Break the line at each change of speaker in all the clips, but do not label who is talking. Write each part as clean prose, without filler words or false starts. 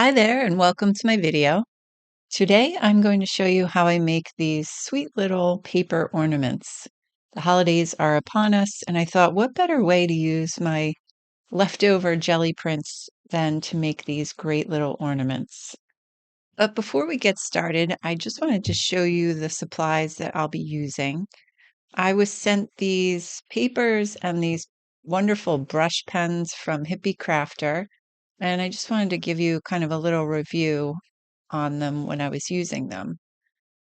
Hi there, and welcome to my video. Today, I'm going to show you how I make these sweet little paper ornaments. The holidays are upon us, and I thought, what better way to use my leftover jelly prints than to make these great little ornaments? But before we get started, I just wanted to show you the supplies that I'll be using. I was sent these papers and these wonderful brush pens from Hippie Crafter, and I just wanted to give you kind of a little review on them when I was using them.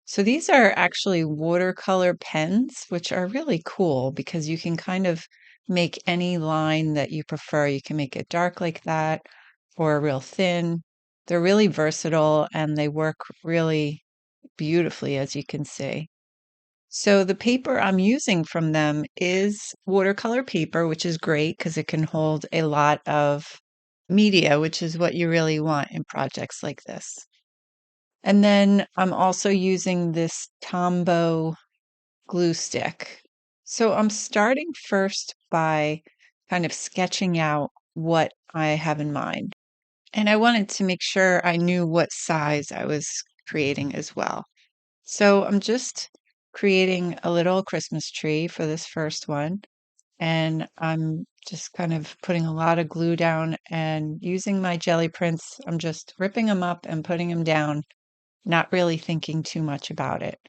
So these are actually watercolor pens, which are really cool because you can kind of make any line that you prefer. You can make it dark like that or real thin. They're really versatile and they work really beautifully, as you can see. So the paper I'm using from them is watercolor paper, which is great because it can hold a lot of media, which is what you really want in projects like this. And then I'm also using this Tombow glue stick. So I'm starting first by kind of sketching out what I have in mind. And I wanted to make sure I knew what size I was creating as well. So I'm just creating a little Christmas tree for this first one. And I'm just kind of putting a lot of glue down and using my jelly prints. I'm just ripping them up and putting them down, not really thinking too much about it.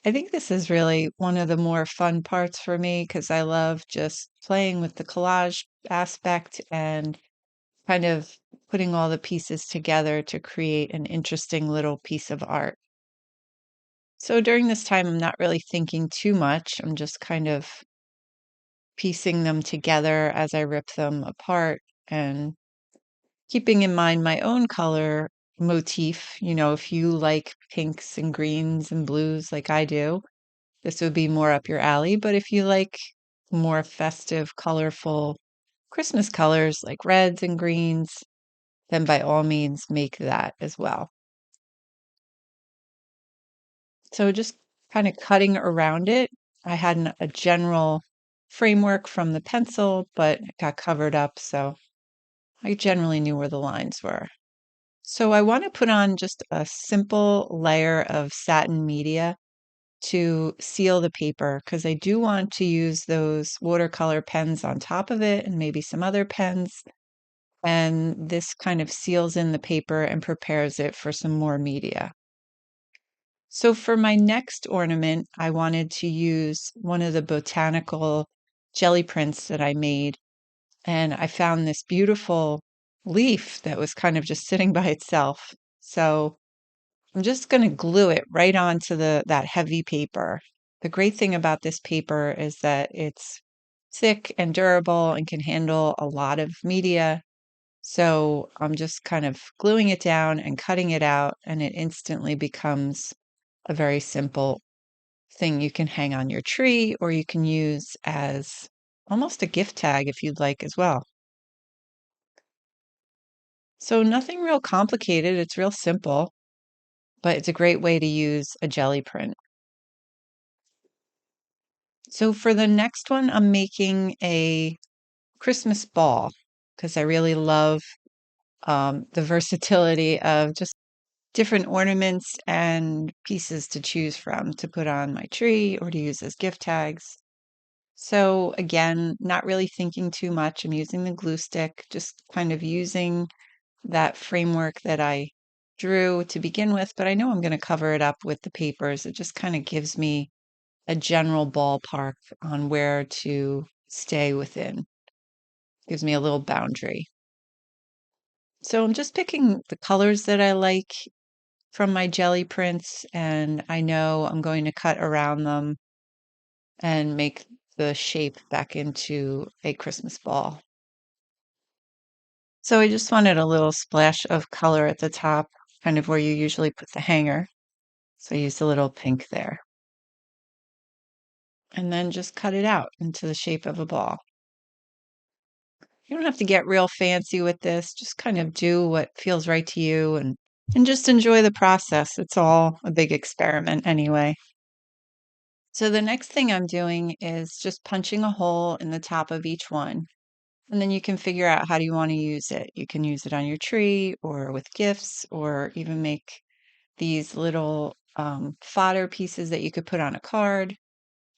I think this is really one of the more fun parts for me because I love just playing with the collage aspect and kind of putting all the pieces together to create an interesting little piece of art. So during this time, I'm not really thinking too much. I'm just kind of piecing them together as I rip them apart and keeping in mind my own color motif. If you like pinks and greens and blues like I do, this would be more up your alley. But if you like more festive, colorful Christmas colors like reds and greens, then by all means make that as well. So just kind of cutting around it. I had a general framework from the pencil, but it got covered up, so I generally knew where the lines were. So I want to put on just a simple layer of satin media to seal the paper because I do want to use those watercolor pens on top of it and maybe some other pens. And this kind of seals in the paper and prepares it for some more media. So for my next ornament, I wanted to use one of the botanical jelly prints that I made. And I found this beautiful leaf that was kind of just sitting by itself. So I'm just going to glue it right onto that heavy paper. The great thing about this paper is that it's thick and durable and can handle a lot of media. So I'm just kind of gluing it down and cutting it out, and it instantly becomes a very simple thing you can hang on your tree or you can use as almost a gift tag if you'd like as well. So nothing real complicated, it's real simple, but it's a great way to use a jelly print. So for the next one, I'm making a Christmas ball because I really love the versatility of just different ornaments and pieces to choose from to put on my tree or to use as gift tags. So again, not really thinking too much. I'm using the glue stick, just kind of using that framework that I drew to begin with, but I know I'm going to cover it up with the papers. It just kind of gives me a general ballpark on where to stay within. Gives me a little boundary. So I'm just picking the colors that I like from my jelly prints, and I know I'm going to cut around them and make the shape back into a Christmas ball. So I just wanted a little splash of color at the top, kind of where you usually put the hanger. So I used a little pink there. And then just cut it out into the shape of a ball. You don't have to get real fancy with this. Just kind of do what feels right to you and just enjoy the process. It's all a big experiment anyway. So the next thing I'm doing is just punching a hole in the top of each one. And then you can figure out how do you want to use it. You can use it on your tree or with gifts or even make these little fodder pieces that you could put on a card.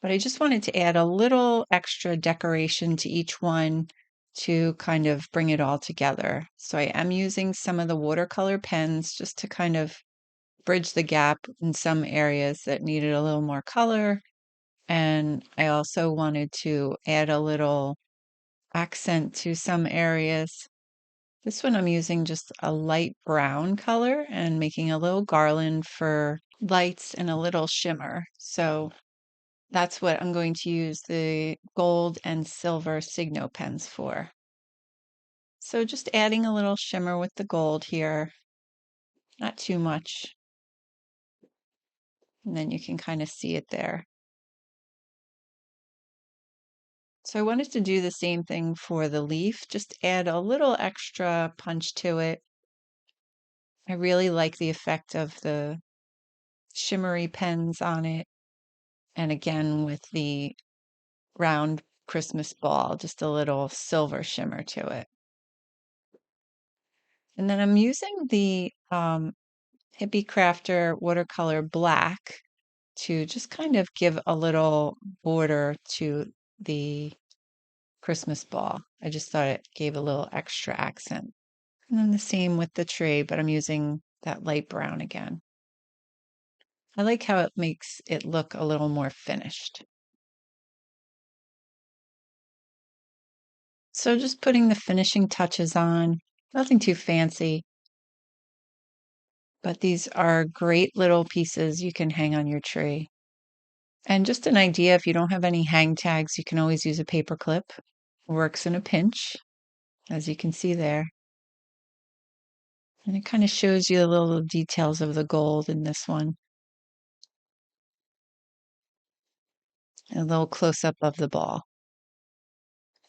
But I just wanted to add a little extra decoration to each one to kind of bring it all together. So I am using some of the watercolor pens just to kind of bridge the gap in some areas that needed a little more color. And I also wanted to add a little accent to some areas. This one I'm using just a light brown color and making a little garland for lights and a little shimmer. So that's what I'm going to use the gold and silver Signo pens for. So just adding a little shimmer with the gold here, not too much. And then you can kind of see it there. So I wanted to do the same thing for the leaf, just add a little extra punch to it. I really like the effect of the shimmery pens on it. And again, with the round Christmas ball, just a little silver shimmer to it. And then I'm using the Hippie Crafter watercolor black to just kind of give a little border to the Christmas ball. I just thought it gave a little extra accent. And then the same with the tree, but I'm using that light brown again. I like how it makes it look a little more finished. So just putting the finishing touches on, nothing too fancy, but these are great little pieces you can hang on your tree. And just an idea, if you don't have any hang tags, you can always use a paper clip. Works in a pinch, as you can see there. And it kind of shows you the little details of the gold in this one. A little close-up of the ball.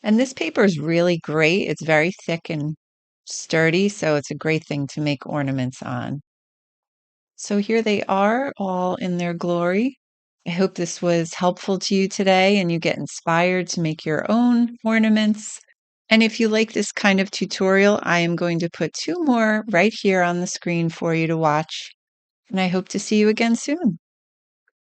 And this paper is really great. It's very thick and sturdy, so it's a great thing to make ornaments on. So here they are, all in their glory. I hope this was helpful to you today and you get inspired to make your own ornaments. And if you like this kind of tutorial, I am going to put two more right here on the screen for you to watch. And I hope to see you again soon.